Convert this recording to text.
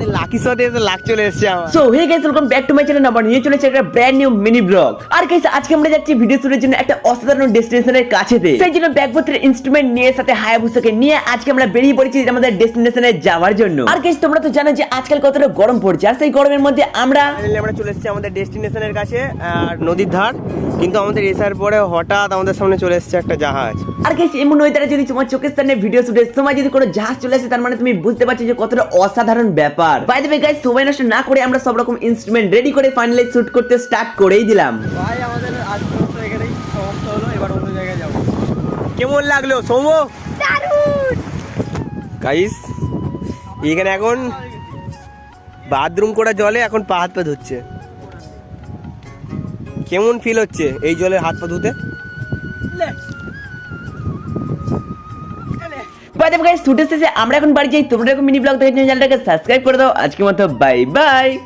আমাদের লাকি শটে এসে লাক চলে এসেছে আমার। So hey guys, welcome back to my channel. আবার নিয়ে চলেছে একটা ব্র্যান্ড নিউ মিনি ব্লগ। আর গাইস, আজকে আমরা যাচ্ছি ভিডিও শুটের জন্য একটা অসাধারণ ডেস্টিনেশনের কাছেতে। সেই জন্য ব্যাগপত্রের ইনস্ট্রুমেন্ট নিয়ে সাথে হায়াবুসাকে নিয়ে আজকে আমরা বেরিয়ে পড়েছি আমাদের ডেস্টিনেশনে যাওয়ার জন্য। আর গাইস, তোমরা তো জানো যে আজকাল কতটা গরম পড়ছে, আর সেই গরমের মধ্যে আমরা চলে এসেছি আমাদের ডেস্টিনেশনের কাছে, আর নদীর ধার। কিন্তু আমাদের এসার পরে হঠাৎ আমাদের সামনে চলে এসেছে একটা জাহাজ। আর গাইস, এমন ওয়েদারে যদি তোমার চোখের সামনে ভিডিও শুটের সময় যদি কোনো জাহাজ চলে আসে, তার মানে তুমি বুঝতে পারছো যে কতটা অসাধারণ ব্যাপার। বাই দ্য ওয়ে গাইস, সময় নষ্ট না করে আমরা সব রকম ইনস্ট্রুমেন্ট রেডি করে ফাইনালি শুট করতে স্টার্ট করেই দিলাম। ভাই আমাদের আজকে এখানেই সমাপ্ত হলো, এবার অন্য জায়গায় যাবো। কেমন লাগলো সৌম? দারুণ। গাইস, এখানে এখন বাথরুম করা জলে এখন পা হাত পা ধুচ্ছে। কেমন ফিল হচ্ছে এই জলে হাত পা ধুতে? বাই দ্য ওয়ে গাইস, শুটের শেষে আমরা এখন বাড়ি যাই। তোমরা এরকম মিনি ব্লগ দেখার জন্য চ্যানেলটাকে সাবস্ক্রাইব করে দাও। আজকের মতো বাই বাই।